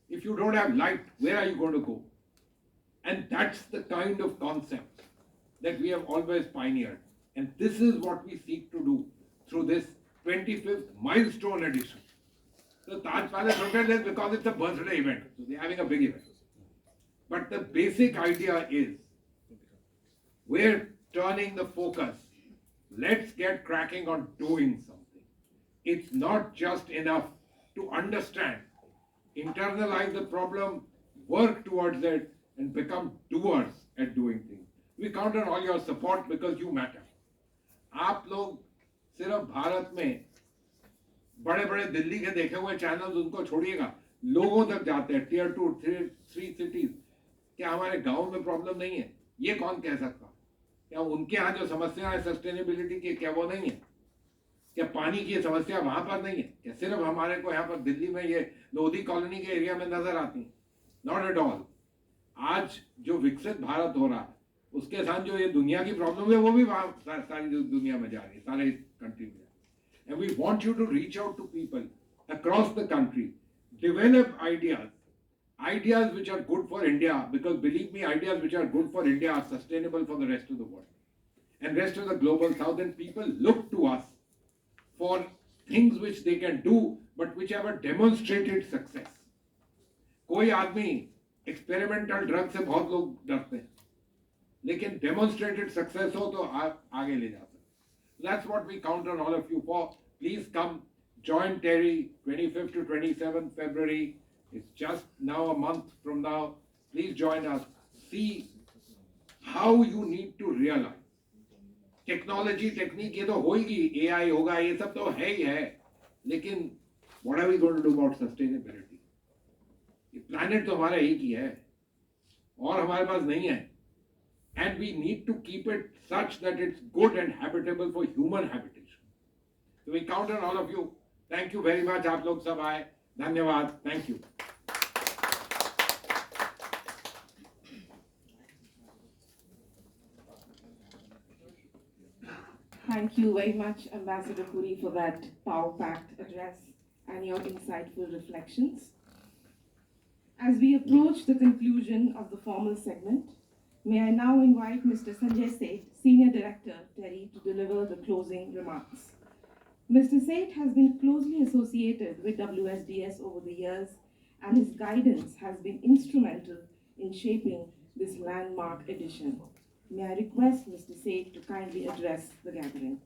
If you don't have light, where are you going to go? And that's the kind of concept that we have always pioneered. And this is what we seek to do through this 25th milestone edition. So Taj Palace Hotel is because it's a birthday event. So they're having a big event. But the basic idea is we're turning the focus. Let's get cracking on doing something. It's not just enough to understand, internalize the problem, work towards it, and become doers at doing things. We count on all your support because you matter. आप लोग सिर्फ भारत में बड़े बड़े दिल्ली के देखे हुए channels उनको छोड़िएगा, लोगों तक जाते हैं, टियर 2, 3 सिटीज. क्या हमारे गांव में प्रॉब्लम नहीं है? ये कौन कह सकता? क्या उनके यहाँ जो समस्या है सस्टेनेबिलिटी की, क्या वो नहीं है? क्या पानी की समस्या वहां पर नहीं है? क्या सिर्फ हमारे को यहाँ पर दिल्ली में ये लोधी कॉलोनी के एरिया में नजर आती है? Not at all. आज जो विकसित भारत हो रहा है उसके साथ जो ये दुनिया की प्रॉब्लम है वो भी सारी दुनिया में जा रही है, सारे कंट्री में. And we want you to reach out to people across the country, develop ideas which are good for India, because believe me, ideas which are good for India are sustainable for the rest of the world and rest of the global south. And people look to us for things which they can do but which have a demonstrated success. कोई आदमी experimental drug से बहुत लोग डरते हैं, लेकिन demonstrated success हो तो आप आगे ले जा सकते. That's what we count on all of you for. Please come, join Terry, 25th to 27th February. It's just now a month from now. Please join us. See how you need to realize. Technology technique ये तो होगी, AI होगा, ये सब तो है ही है, लेकिन what are we going to do about sustainability? ये planet तो हमारा एक ही है और हमारे पास नहीं है. And we need to keep it such that it's good and habitable for human habitation. So we count on all of you. Thank you very much. आप लोग सब आए. धन्यवाद. Thank you. Thank you very much, Ambassador Puri, for that power-packed address and your insightful reflections. As we approach the conclusion of the formal segment, may I now invite Mr. Sanjay Seth, Senior Director, TERI, to deliver the closing remarks. Mr. Seth has been closely associated with WSDS over the years, and his guidance has been instrumental in shaping this landmark edition. May I request Mr. Seth to kindly address the gathering.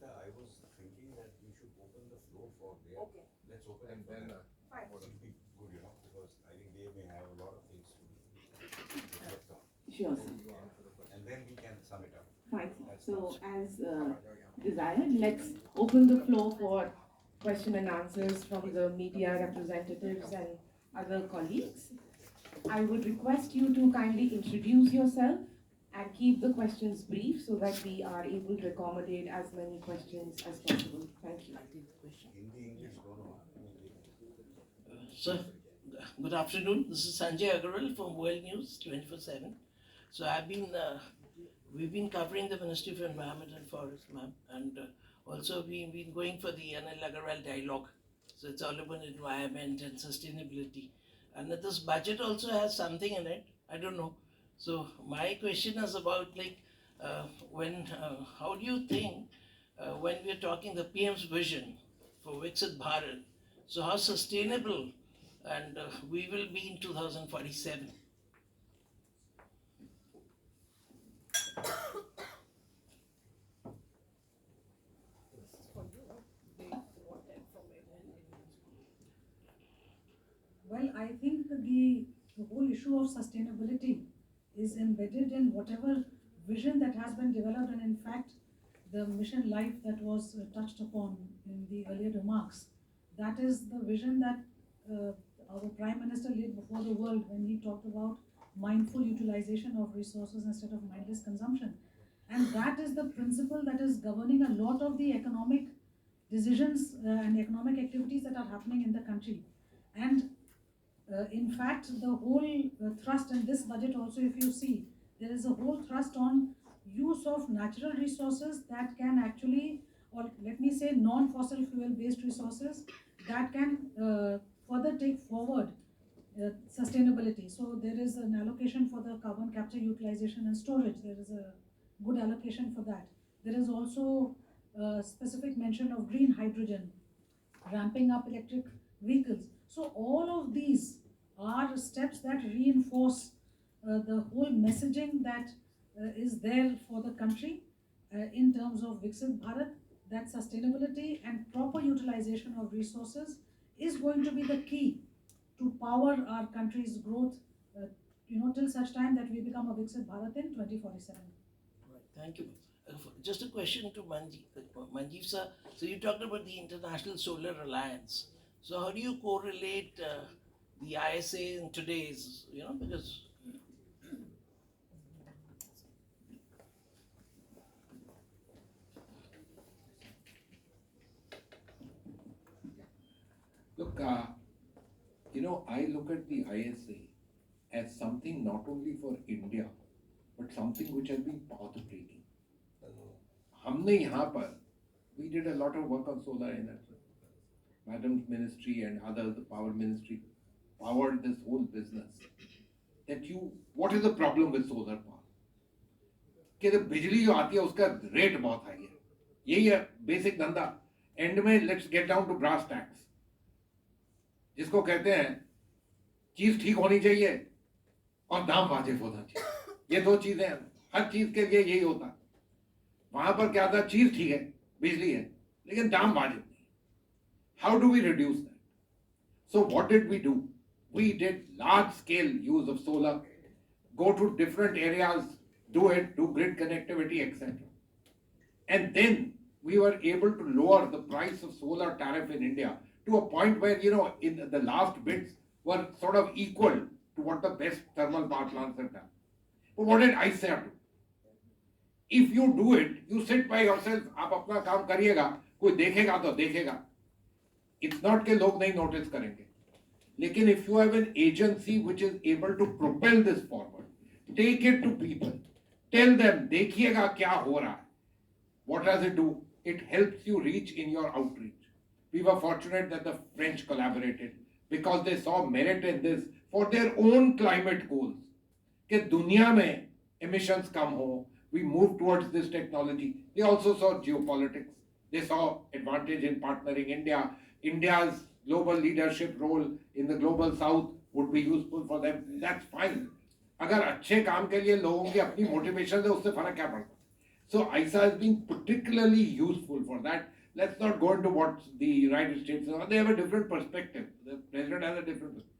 I was thinking that we should open the floor for their. Okay. Let's open and then it will be good, because I think they may have a lot of things to reflect on. Sure, sir. And then we can sum it up. Fine. So, as desired, let's open the floor for question and answers from the media representatives and other colleagues. I would request you to kindly introduce yourself and keep the questions brief so that we are able to accommodate as many questions as possible. Thank you. Hindi, English, dono. Sir, good afternoon. This is Sanjay Agarwal from World News 24/7. So we've been covering the Ministry of Environment and Forest, ma'am, and also we've been going for the Anil Agarwal dialogue. So it's all about environment and sustainability. And this budget also has something in it. I don't know. So my question is about how do you think when we're talking the PM's vision for Viksit Bharat, so how sustainable and we will be in 2047? Well, I think the whole issue of sustainability is embedded in whatever vision that has been developed, and in fact, the mission life that was touched upon in the earlier remarks, that is the vision that our Prime Minister laid before the world when he talked about mindful utilization of resources instead of mindless consumption. And that is the principle that is governing a lot of the economic decisions and economic activities that are happening in the country. And in fact, the whole thrust in this budget also, if you see, there is a whole thrust on use of natural resources that can actually, or let me say non-fossil fuel based resources that can further take forward sustainability. So there is an allocation for the carbon capture, utilization and storage. There is a good allocation for that. There is also a specific mention of green hydrogen, ramping up electric vehicles. So all of these are steps that reinforce the whole messaging that is there for the country in terms of Viksit Bharat, that sustainability and proper utilization of resources is going to be the key to power our country's growth, till such time that we become a Viksit Bharat in 2047. Right, thank you. Just a question to Manjeev sir. So you talked about the International Solar Alliance. So how do you correlate the ISA in today's, because Look, I look at the ISA as something not only for India, but something which has been path-breaking. हमने यहाँ पर, we did a lot of work on solar energy. Madam's ministry and others, the power ministry, powered this whole business. What is the problem with solar power? कि जब बिजली जो आती है उसका रेट बहुत हाई है. यही है बेसिक धंधा. एंड में let's get down to brass tacks, जिसको कहते हैं चीज ठीक होनी चाहिए और दाम वाजिब होना चाहिए. ये दो चीजें हैं, हर चीज के लिए यही होता है. वहां पर क्या था, चीज ठीक है, बिजली है, लेकिन दाम वाजिब नहीं. How do we reduce that? So what did we do? We did large scale use of solar, go to different areas, do grid connectivity, etc. And then we were able to lower the price of solar tariff in India to a point where, in the last bids were sort of equal to what the best thermal power plants have done. But what did ISA do? If you do it, you sit by yourself, आप अपना काम करिएगा, कोई देखेगा तो देखेगा. It's not कि लोग नहीं notice करेंगे. लेकिन if you have an agency which is able to propel this forward, take it to people, tell them, देखिएगा क्या हो रहा है. What does it do? It helps you reach in your outreach. We were fortunate that the French collaborated because they saw merit in this for their own climate goals. कि दुनिया में emissions कम हो, we move towards this technology. They also saw geopolitics. They saw advantage in partnering India. India's global leadership role in the global south would be useful for them. That's fine. अगर अच्छे काम के लिए लोगों की अपनी motivation है, उससे फर्क क्या पड़ता? So ISA has been particularly useful for that. Let's not go into what the United States, they have a different perspective. The president has a different perspective.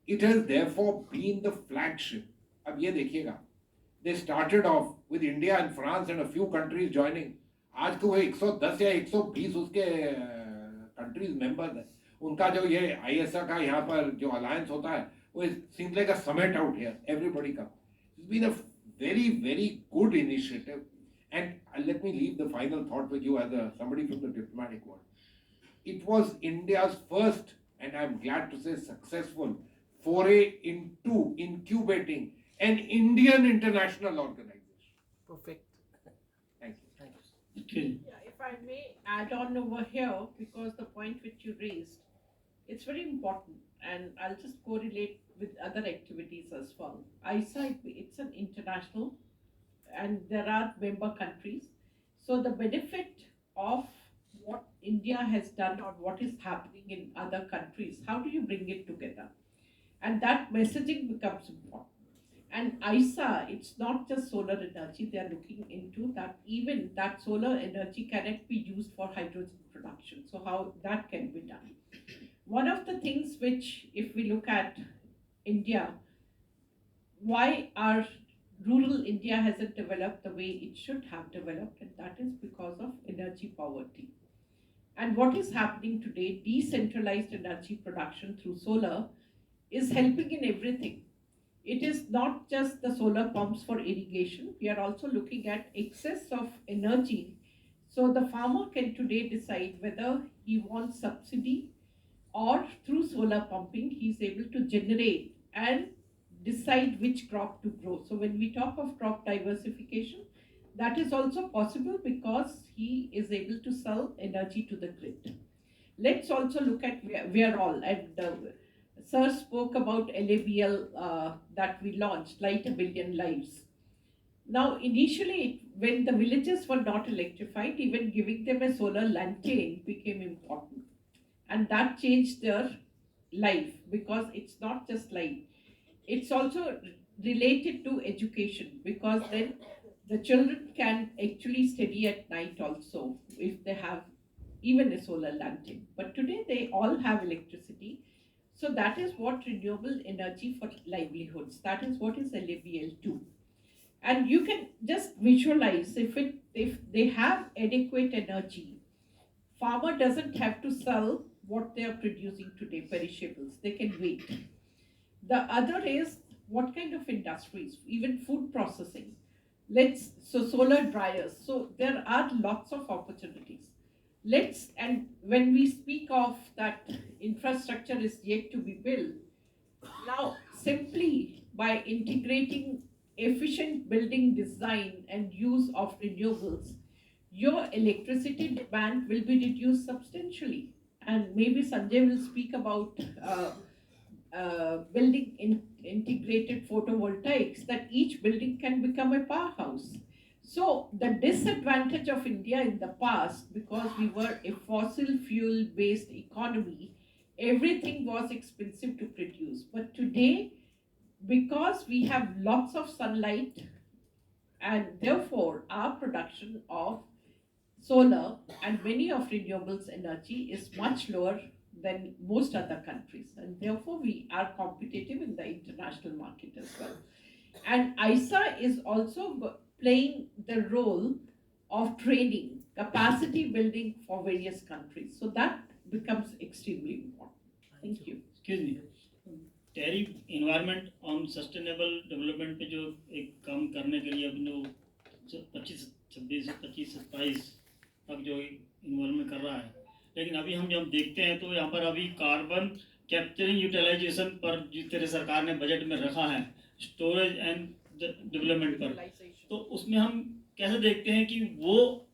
It has therefore been the flagship. अब ये देखिएगा, they started off with India and France and a few countries joining. आज को वो 110 या 120 उसके countries members हैं. उनका जो ये ISA का यहाँ पर जो alliance होता है, वो seems like a summit out here. Everybody comes. It's been a very, very good initiative. And let me leave the final thought with you as somebody from the diplomatic world. It was India's first, and I'm glad to say successful, foray into incubating an Indian international organization. perfect. Thank you. Thank you. Okay. Yeah, if I may add on over here, because the point which you raised, it's very important, and I'll just correlate with other activities as well. ISA, it's an international, and there are member countries. So the benefit of what India has done or what is happening in other countries, how do you bring it together? And that messaging becomes important. And ISA, it's not just solar energy, they are looking into that, even that solar energy cannot be used for hydrogen production. So how that can be done. One of the things which, if we look at India, why our rural India hasn't developed the way it should have developed, and that is because of energy poverty. And what is happening today, decentralized energy production through solar is helping in everything. It is not just the solar pumps for irrigation, we are also looking at excess of energy. So the farmer can today decide whether he wants subsidy or through solar pumping, he is able to generate and decide which crop to grow. So when we talk of crop diversification, that is also possible because he is able to sell energy to the grid. Let's also look at where all, and Sir spoke about LABL that we launched, Light a Billion Lives. Now, initially, when the villages were not electrified, even giving them a solar lantern became important. And that changed their life, because it's not just light, it's also related to education, because then the children can actually study at night also if they have even a solar lantern. But today they all have electricity. So that is what renewable energy for livelihoods, that is what is LABL2. And you can just visualize, if they have adequate energy, farmer doesn't have to sell what they are producing today, perishables, they can wait. The other is what kind of industries, even food processing. So solar dryers. So there are lots of opportunities. And when we speak of that infrastructure is yet to be built, now simply by integrating efficient building design and use of renewables, your electricity demand will be reduced substantially. And maybe Sanjay will speak about building integrated photovoltaics, that each building can become a powerhouse. So the disadvantage of India in the past, because we were a fossil fuel based economy, everything was expensive to produce. But today, because we have lots of sunlight, and therefore our production of solar and many of renewables energy is much lower than most other countries, and therefore we are competitive in the international market as well. And ISA is also playing the role of training, capacity building for various countries. So that becomes extremely important. Thank you. Excuse me. Tariff environment on sustainable development पे जो एक काम करने के लिए अपने 25-26-27 तक जो इन्वॉल्वमेंट कर रहा है, लेकिन अभी हम जब देखते हैं तो यहाँ पर अभी कार्बन कैप्चरिंग यूटिलाइजेशन पर जिस तरह सरकार ने बजट में रखा है स्टोरेज एंड डेवलपमेंट पर, तो उसमें हम कैसे देखते हैं कि वो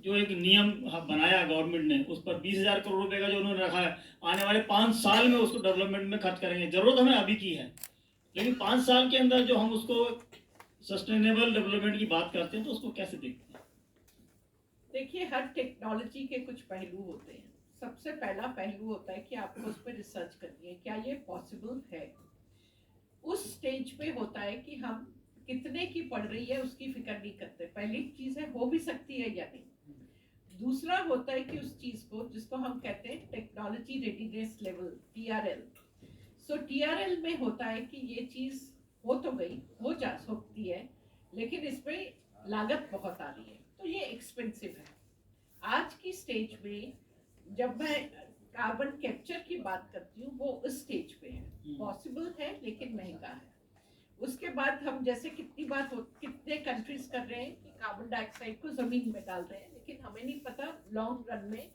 जो एक नियम बनाया गवर्नमेंट ने, उस पर 20,000 करोड़ रुपए का जो उन्होंने रखा है, आने वाले 5 साल में उसको डेवलपमेंट में खर्च करेंगे। जरूरत हमें अभी की है, लेकिन 5 साल के अंदर जो हम उसको सस्टेनेबल डेवलपमेंट की बात करते हैं तो उसको कैसे देखते हैं? देखिए, हर टेक्नोलॉजी के कुछ पहलू होते हैं। सबसे पहला पहलू होता है कि आपको उस पर रिसर्च करनी है, क्या ये पॉसिबल है। उस स्टेज पे होता है कि हम कितने की पड़ रही है उसकी फिक्र नहीं करते। पहली चीज है हो भी सकती है या नहीं। दूसरा होता है कि उस चीज को, जिसको हम कहते हैं टेक्नोलॉजी रेडीनेस लेवल, TRL। सो TRL में होता है कि ये चीज हो तो गई, हो जा सकती है, लेकिन इसमें लागत बहुत आ रही है, तो ये एक्सपेंसिव है। आज की स्टेज में जब मैं कार्बन कैप्चर की बात करती हूँ, वो उस स्टेज पे है, पॉसिबल है लेकिन महंगा है। उसके बाद हम जैसे कितने कंट्रीज कर रहे हैं कि कार्बन डाइऑक्साइड को जमीन में डाल रहे हैं, लेकिन हमें नहीं पता लॉन्ग रन में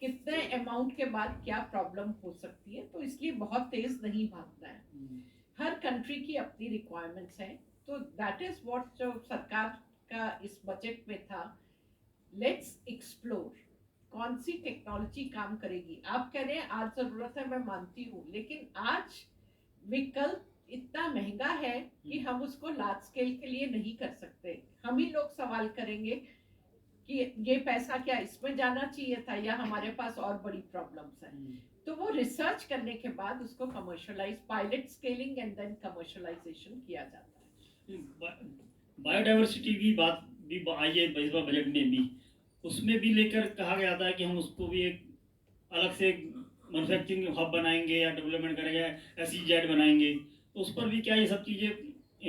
कितने अमाउंट के बाद क्या प्रॉब्लम हो सकती है, तो इसलिए बहुत तेज नहीं भागना है। हर कंट्री की अपनी रिक्वायरमेंट्स हैं, तो दैट इज व्हाट जो सरकार का इस बजट में था, लेट्स एक्सप्लोर कौन सी टेक्नोलॉजी काम करेगी। आप कह रहे हैं आज जरूरत है, मैं मानती हूँ, लेकिन आज विकल्प इतना महंगा है कि हम उसको लार्ज स्केल के लिए नहीं कर सकते। हम ही लोग सवाल करेंगे कि ये पैसा क्या इसमें जाना चाहिए था, या हमारे पास और बड़ी प्रॉब्लम्स हैं। तो वो रिसर्च करने के बाद उसको commercialize, pilot scaling and then commercialization किया जाता है। बायोडाइवर्सिटी की बात भी आई है इस बार बजट में भी, उसमें भी लेकर कहा गया था कि हम उसको भी एक अलग से मैन्युफैक्चरिंग हब बनाएंगे या डेवलपमेंट करेंगे, SEZ बनाएंगे, तो उस पर भी क्या ये सब चीज़ें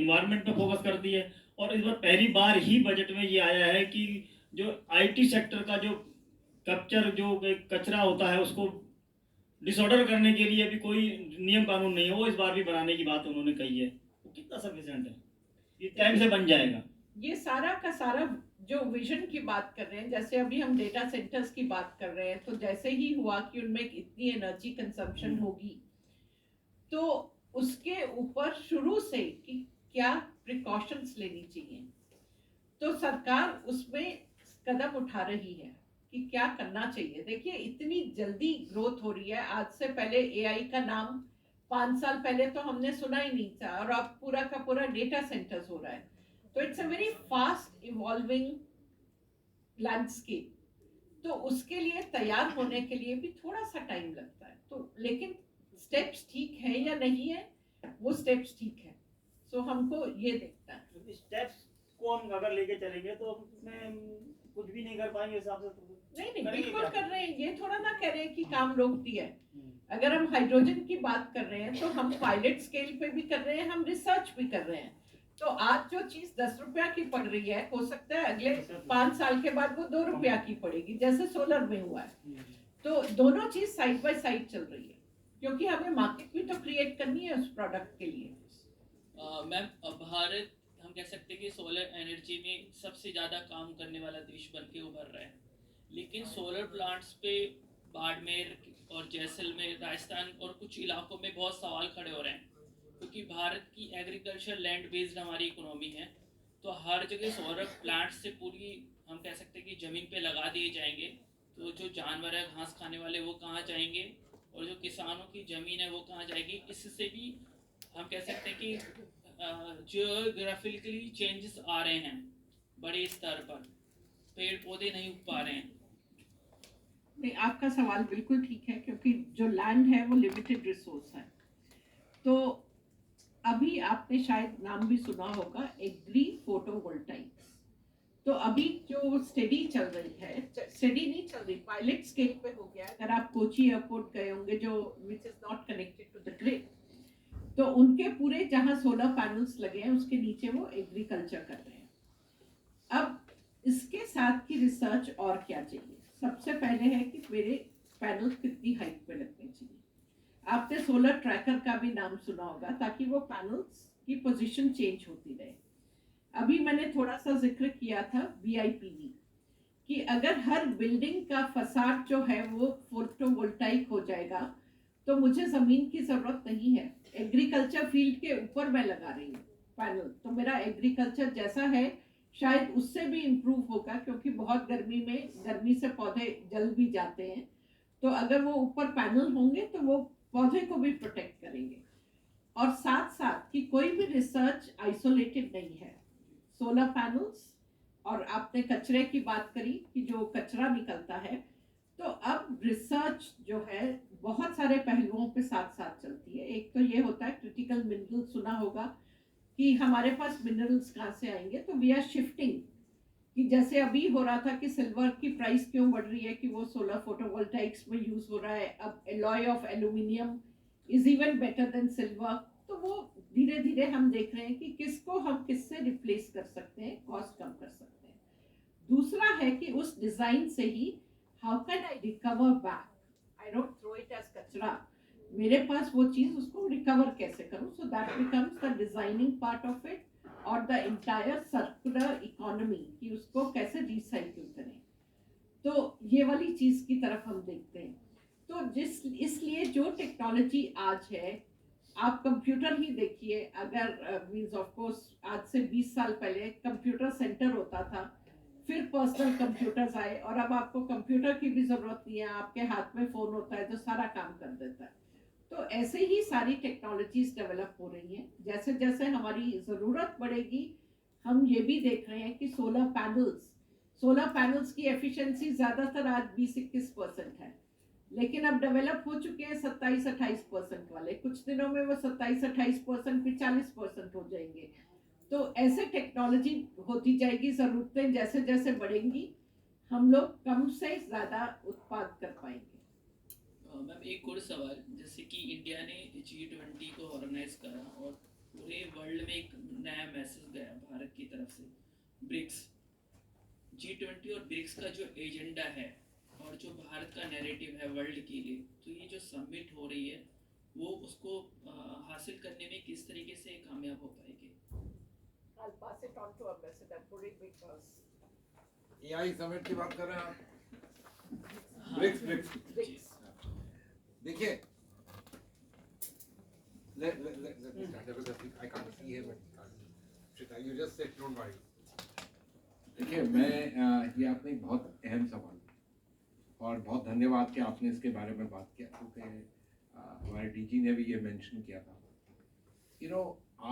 इन्वायरमेंट पे फोकस करती है। और इस बार पहली बार ही बजट में ये आया है कि जो IT सेक्टर का जो कैप्चर जो कचरा होता है उसको डिसऑर्डर करने के लिए भी कोई नियम कानून नहीं है, वो इस बार भी बनाने की बात उन्होंने कही है। वो कितना सफिशिएंट है, ये टाइम से बन जाएगा? ये सारा का सारा जो विजन की बात कर रहे हैं, जैसे अभी हम डेटा सेंटर्स की बात कर रहे हैं, तो जैसे ही हुआ कि उनमें इतनी एनर्जी कंजम्पशन होगी, तो उसके ऊपर शुरू से कि क्या प्रिकॉशंस लेनी चाहिए, तो सरकार उसमें कदम उठा रही है कि क्या करना चाहिए। देखिए, इतनी जल्दी ग्रोथ हो रही है। आज से पहले AI का नाम 5 साल पहले तो हमने सुना ही नहीं था, और अब पूरा का पूरा डेटा सेंटर्स हो रहा है। तो it's a very fast evolving landscape. तो उसके लिए तैयार होने के लिए भी थोड़ा सा टाइम लगता है। तो लेकिन स्टेप्स ठीक है या नहीं है, वो स्टेप्स ठीक है। सो हमको ये देखना है। स्टेप्स को हम अगर लेके चलेंगे तो हम उसमें कुछ भी नहीं कर पाएंगे हिसाब से। तो नहीं करेंगे बिल्कुल क्या? कर रहे हैं, ये थोड़ा ना कह रहे हैं कि काम रोक दिया है। अगर हम हाइड्रोजन की बात कर रहे हैं तो हम पायलट स्केल पे भी कर रहे हैं, हम रिसर्च भी कर रहे हैं। तो आज जो चीज 10 रुपया की पड़ रही है, हो सकता है अगले 5 साल के बाद वो 2 रुपया की पड़ेगी, जैसे सोलर में हुआ है। तो दोनों चीज साइड बाय साइड चल रही है, क्योंकि हमें मार्केट भी तो क्रिएट करनी है उस प्रोडक्ट के लिए। मैम, भारत हम कह सकते हैं कि सोलर एनर्जी में सबसे ज़्यादा काम करने वाला देश बन के उभर रहा है। लेकिन सोलर प्लांट्स पे बाड़मेर और जैसलमेर, राजस्थान और कुछ इलाकों में बहुत सवाल खड़े हो रहे हैं, क्योंकि भारत की एग्रीकल्चर लैंड बेस्ड हमारी इकोनॉमी है। तो हर जगह सोलर प्लांट्स से पूरी हम कह सकते हैं कि ज़मीन पे लगा दिए जाएंगे, तो जो जानवर है घास खाने वाले वो कहाँ जाएंगे, और जो किसानों की ज़मीन है वो कहाँ जाएगी। इससे भी हम कह सकते हैं कि जियोग्राफिकली चेंजेस आ रहे हैं बड़े स्तर पर, पेड़ पौधे नहीं उग पा रहे हैं। नहीं, आपका सवाल बिल्कुल ठीक है, क्योंकि जो लैंड है वो लिमिटेड रिसोर्स है। तो अभी आपने शायद नाम भी सुना होगा एग्री फोटोवोल्टाइक्स। तो अभी जो स्टडी चल रही है, स्टडी नहीं चल रही, पायलट स्केल पे हो गया है। अगर आप कोची एयरपोर्ट गए होंगे, जो which is not connected to the grid, तो उनके पूरे जहां सोलर पैनल्स लगे हैं उसके नीचे वो एग्रीकल्चर कर रहे हैं। अब इसके साथ की रिसर्च और क्या चाहिए? सबसे पहले है कि मेरे पैनल कितनी हाइट पे लगने चाहिए। आपने सोलर ट्रैकर का भी नाम सुना होगा, ताकि वो पैनल्स की पोजीशन चेंज होती रहे। अभी मैंने थोड़ा सा जिक्र किया था BIPV, कि अगर हर बिल्डिंग का फसाड जो है वो फोटोवोल्टाइक हो जाएगा तो मुझे जमीन की जरूरत नहीं है। एग्रीकल्चर फील्ड के ऊपर मैं लगा रही हूँ पैनल, तो मेरा एग्रीकल्चर जैसा है शायद उससे भी इम्प्रूव होगा, क्योंकि बहुत गर्मी से पौधे जल भी जाते हैं। तो अगर वो ऊपर पैनल होंगे तो वो पौधे को भी प्रोटेक्ट करेंगे। और साथ साथ कि कोई भी रिसर्च आइसोलेटेड नहीं है। सोलर पैनल्स, और आपने कचरे की बात करी कि जो कचरा निकलता है, तो अब रिसर्च जो है बहुत सारे पहलुओं पे साथ साथ चलती है। एक तो ये होता है क्रिटिकल मिनरल, सुना होगा कि हमारे पास मिनरल्स कहाँ से आएंगे। तो वी आर शिफ्टिंग, कि जैसे अभी हो रहा था कि सिल्वर की प्राइस क्यों बढ़ रही है, कि वो सोलर फोटोवोल्टाइक्स में यूज हो रहा है। अब alloy of aluminium is even better than silver. तो वो धीरे धीरे हम देख रहे हैं कि किसको हम किससे रिप्लेस कर सकते हैं, कॉस्ट कम कर सकते हैं। दूसरा है कि उस डिजाइन से ही how can I recover back, I don't throw it as कचरा, मेरे पास वो चीज, उसको रिकवर कैसे करूं। So that becomes the designing part of it, और द इंटायर सर्कुलर इकोनॉमी, कि उसको कैसे रिसाइकिल करें। तो ये वाली चीज की तरफ हम देखते हैं। तो इसलिए जो टेक्नोलॉजी आज है, आप कंप्यूटर ही देखिए। अगर मींस ऑफ कोर्स आज से 20 साल पहले कंप्यूटर सेंटर होता था, फिर पर्सनल कंप्यूटर्स आए, और अब आपको कंप्यूटर की भी जरूरत नहीं है, आपके हाथ में फोन होता है जो सारा काम कर देता है। तो ऐसे ही सारी टेक्नोलॉजीज डेवलप हो रही हैं। जैसे जैसे हमारी ज़रूरत बढ़ेगी, हम ये भी देख रहे हैं कि सोलर पैनल्स की एफिशिएंसी ज़्यादातर आज 20-21% है, लेकिन अब डेवलप हो चुके हैं 27-28% वाले। कुछ दिनों में वो 27-28% भी 40% हो जाएंगे। तो ऐसे टेक्नोलॉजी होती जाएगी, ज़रूरतें जैसे जैसे बढ़ेंगी, हम लोग कम से ज़्यादा उत्पाद कर पाएंगे। मैम, एक और सवाल, जैसे कि इंडिया ने G20 को ऑर्गेनाइज करा और पूरे वर्ल्ड में एक नया मैसेज गया भारत की तरफ से, ब्रिक्स। G20 और ब्रिक्स का जो एजेंडा है और जो भारत का नैरेटिव है वर्ल्ड के लिए, तो ये जो समिट हो रही है वो उसको हासिल करने में किस तरीके से कामयाब हो पाएगी? I'll pass it on to Ambassador Puri because AI summit की बात कर रहे हैं आप? हाँ, ब्रिक्स। देखिए, let me start because I can't see him. Shita, you just sit, don't worry. देखिए, ये आपने बहुत अहम सवाल, और बहुत धन्यवाद कि आपने इसके बारे में बात किया, क्योंकि हमारे डीजी ने भी ये मेंशन किया था,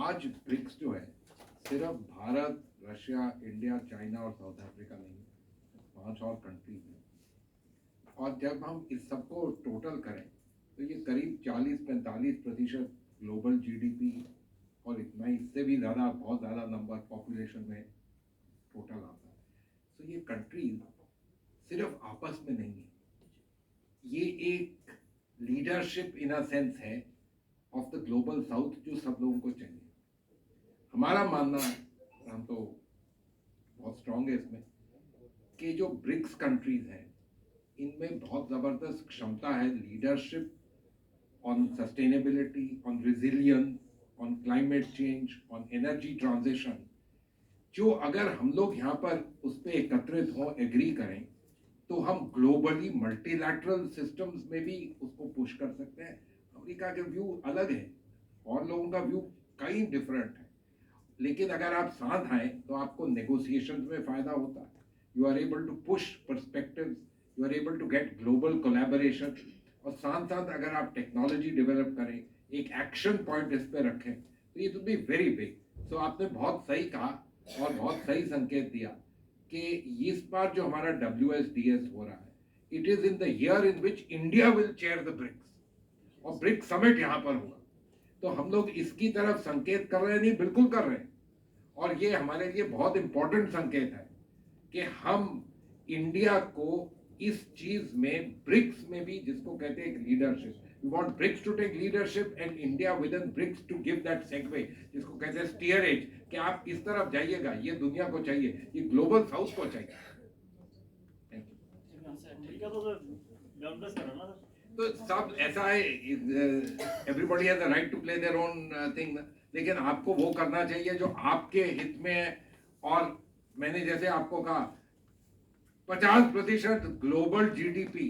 आज ब्रिक्स जो है सिर्फ भारत, रशिया, इंडिया, चाइना और साउथ अफ्रीका नहीं है, 5 और कंट्रीज हैं। और जब हम इस सबको टोटल करें तो ये करीब 40-45% ग्लोबल जीडीपी और इतना ही, इससे भी ज़्यादा, बहुत ज़्यादा नंबर पॉपुलेशन में टोटल आता है। तो ये कंट्रीज सिर्फ आपस में नहीं है, ये एक लीडरशिप इन अ सेंस है ऑफ द ग्लोबल साउथ जो सब लोगों को चाहिए। हमारा मानना है, हम तो बहुत स्ट्रांग है इसमें, कि जो ब्रिक्स कंट्रीज हैं इनमें बहुत ज़बरदस्त क्षमता है leadership on sustainability, on resilience, on climate change, on energy transition, जो अगर हम लोग यहाँ पर उस पर एकत्रित हों, एग्री करें, तो हम ग्लोबली मल्टीलैटरल सिस्टम्स में भी उसको पुश कर सकते हैं। अमेरिका के व्यू अलग है और लोगों का व्यू कई डिफरेंट है, लेकिन अगर आप साथ आए तो आपको नेगोशिएशंस में फ़ायदा होता है। You are able to push perspectives, you are able to get global collaboration, और साथ साथ अगर आप टेक्नोलॉजी डेवलप करें, एक एक्शन पॉइंट इस पे रखें, तो ये विल बी वेरी बिग। सो आपने बहुत सही कहा और बहुत सही संकेत दिया कि इस बार जो हमारा WSDS हो रहा है, it is in the year in which India will chair the BRICS, और ब्रिक्स समिट यहाँ पर होगा। तो हम लोग इसकी तरफ संकेत कर रहे हैं, नहीं बिल्कुल कर रहे हैं, और ये हमारे लिए बहुत इंपॉर्टेंट संकेत है कि हम इंडिया को इस चीज में, ब्रिक्स में भी, जिसको कहते हैं leadership, we want BRICS to take leadership and India within BRICS to give that segue, जिसको कहते हैं स्टीयरेज, कि आप किस तरफ जाइएगा, ये दुनिया को चाहिए, ये ग्लोबल साउथ को चाहिए। अमेरिका तो गवर्नमेंट कर रहा ना। तो सब ऐसा है, everybody has a right to play their own thing, लेकिन आपको वो करना चाहिए जो आपके हित में है। और मैंने जैसे आपको कहा 50% ग्लोबल जीडीपी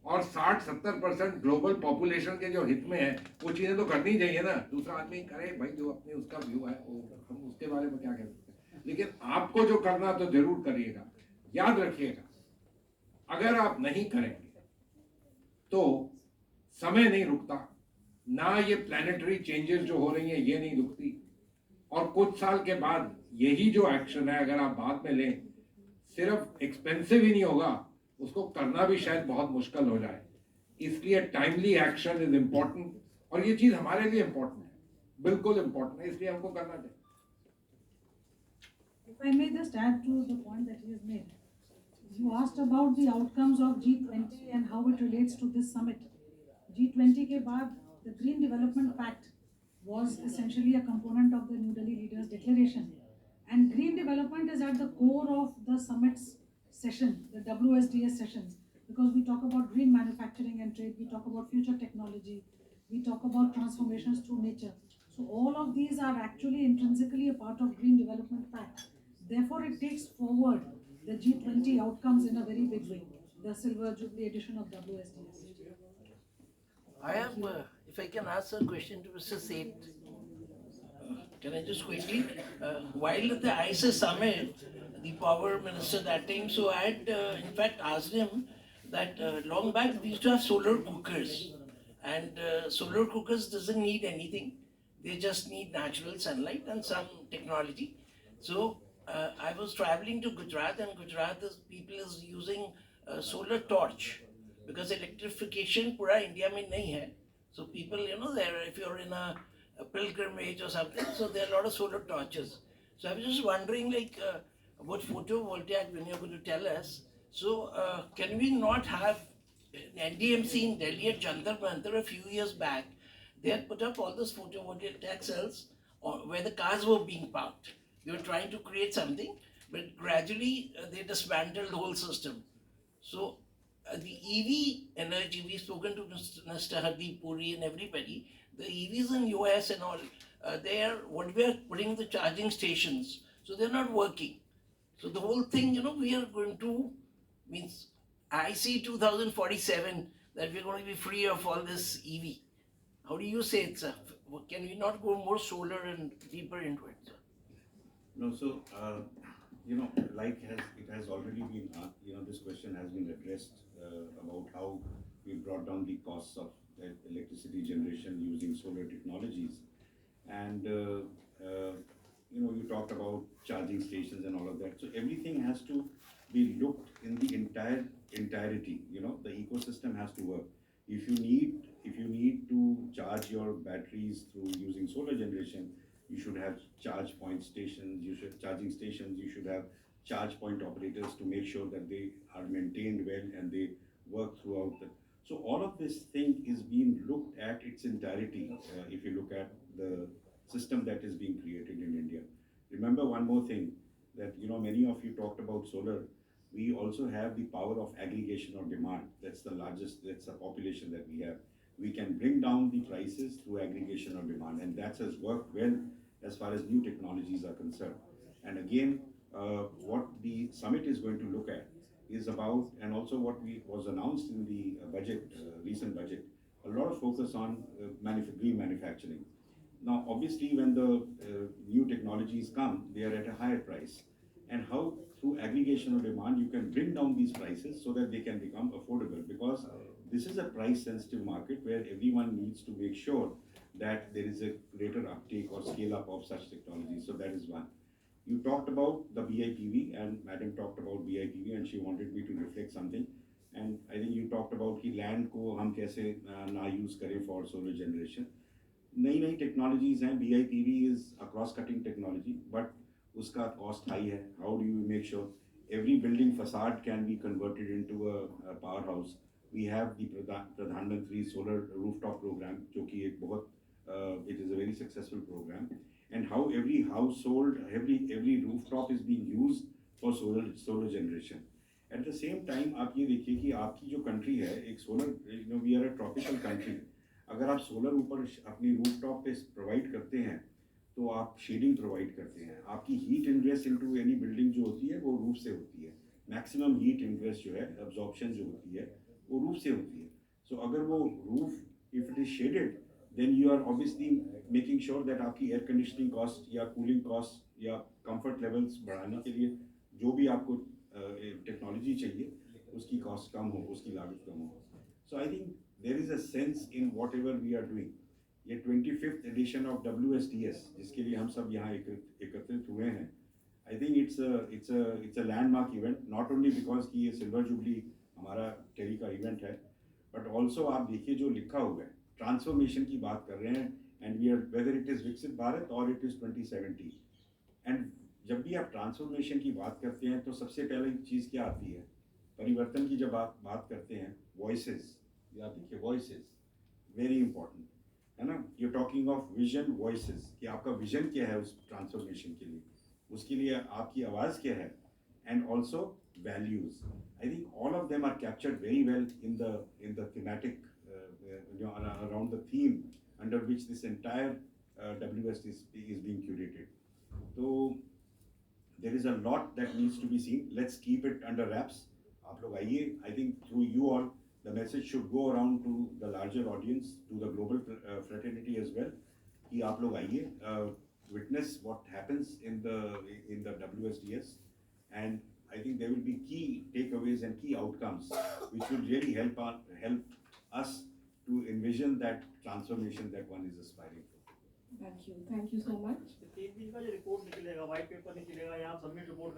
और 60-70% ग्लोबल पॉपुलेशन के जो हित में है, वो चीज़ें तो करनी चाहिए ना। दूसरा आदमी करे भाई, जो अपने उसका व्यू है, वो हम उसके बारे में क्या कह सकते हैं, लेकिन आपको जो करना तो जरूर करिएगा। याद रखिएगा, अगर आप नहीं करेंगे तो समय नहीं रुकता, ना ये प्लानिटरी चेंजेस जो हो रही हैं ये नहीं रुकती, और कुछ साल के बाद यही जो एक्शन है अगर आप बाद में लें, सिर्फ एक्सपेंसिव ही नहीं होगा, उसको करना भी शायद बहुत मुश्किल हो जाए। इसलिए टाइमली एक्शन इज इम्पोर्टेंट, और ये चीज हमारे लिए इम्पोर्टेंट है, बिल्कुल इम्पोर्टेंट है, इसलिए हमको करना चाहिए। If I may just add to the point that he has made, you asked about the outcomes of G20 and how it relates to this summit. G20 के बाद the Green Development Pact was essentially a component of the New Delhi Leaders Declaration, and green development is at the core of the summit's session, the WSDS sessions, because we talk about green manufacturing and trade, we talk about future technology, we talk about transformations through nature. So all of these are actually intrinsically a part of Green Development Pact. Therefore, it takes forward the G20 outcomes in a very big way, the Silver Jubilee edition of WSDS. I have, if I can ask a question to Mr. Seth. Can I just quickly, while at the ISIS summit, the power minister that time, so I had in fact asked him that long back we used to have solar cookers, and solar cookers doesn't need anything, they just need natural sunlight and some technology. So I was traveling to Gujarat, and Gujarat people is using solar torch, because electrification pura India mein nahi hai. So people, there, if you're in a pilgrimage or something, so there are a lot of solar torches. So I was just wondering, like, about photovoltaic, when you're going to tell us. So can we not have NDMC in Delhi at Jantar Mantar a few years back? They had put up all those photovoltaic cells where the cars were being parked. They were trying to create something, but gradually they dismantled the whole system. So the EV energy, we've spoken to Mr. Hardeep Puri and everybody, the EVs in US and all, what we are putting the charging stations, so they're not working. So the whole thing, we are going to, means I see 2047 that we're going to be free of all this EV. How do you say it, sir? Can we not go more solar and deeper into it, sir? No, so, it has already been, this question has been addressed about how we brought down the costs of electricity generation using solar technologies. And you talked about charging stations and all of that. So everything has to be looked in the entirety. The ecosystem has to work. If you need to charge your batteries through using solar generation, you should have charge point stations. Charging stations. You should have charge point operators to make sure that they are maintained well and they work throughout the. So all of this thing is being looked at its entirety. If you look at the system that is being created in India. Remember one more thing, that many of you talked about solar. We also have the power of aggregation or demand. That's the population that we have. We can bring down the prices through aggregation or demand, and that has worked well as far as new technologies are concerned. And again, what the summit is going to look at is about, and also what was announced in the recent budget, a lot of focus on green manufacturing. Now, obviously, when the new technologies come, they are at a higher price. And how, through aggregation of demand, you can bring down these prices so that they can become affordable. Because this is a price-sensitive market where everyone needs to make sure that there is a greater uptake or scale-up of such technologies. So that is one. You talked about the BIPV, and Madam talked about BIPV, and she wanted me to reflect something. And I think you talked about कि land को हम कैसे ना use करें for solar generation. नई technologies हैं. BIPV is a cross-cutting technology, but उसका cost high है. How do you make sure every building facade can be converted into a powerhouse? We have the Pradhan Mantri Solar Rooftop Program, जो कि एक बहुत it is a very successful program. And how every household, every rooftop is being used for solar generation. At the same time, आप ये देखिए कि आपकी जो country है, एक solar, we are a tropical country. अगर आप solar ऊपर अपनी rooftop पे provide करते हैं, तो आप shading provide करते हैं. आपकी heat ingress into any building जो होती है, वो roof से होती है. Maximum heat ingress जो है, absorption जो होती है, वो roof से होती है. So अगर वो roof, if it is shaded, then you are obviously making sure that आपकी air conditioning cost या cooling cost या comfort levels बढ़ाने के लिए जो भी आपको technology चाहिए, उसकी cost कम हो, उसकी लागत कम हो. So I think there is a sense in whatever we are doing. ये 25th edition of WSTS, जिसके लिए हम सब यहाँ एकत्रित हुए हैं. I think it's a landmark event, not only because कि ये Silver Jubilee हमारा टेरी का event है, but also आप देखिए जो लिखा हुआ है, ट्रांसफॉर्मेशन की बात कर रहे हैं, and we are whether it is Viksit Bharat और इट इज 2070. एंड जब भी आप ट्रांसफॉर्मेशन की बात करते हैं तो सबसे पहले चीज़ क्या आती है? परिवर्तन की जब आप बात करते हैं, वॉइसेस, या देखिए वॉइसेस वेरी इंपॉर्टेंट है ना. You talking of vision, voices, कि आपका विजन क्या है उस ट्रांसफॉर्मेशन के लिए, उसके लिए आपकी आवाज़ क्या है, and also values. I think all of them are captured very well in the thematic around the theme under which this entire WST is being curated. So there is a lot that needs to be seen. Let's keep it under wraps. आप लोग आइए. I think through you all, the message should go around to the larger audience, to the global fraternity as well. कि आप लोग आइए, witness what happens in the WSTS, and I think there will be key takeaways and key outcomes which will really help us to envision that transformation that one is aspiring for. Thank you so much. 3 दिन का जो report निकलेगा, white paper निकलेगा, या आप submit report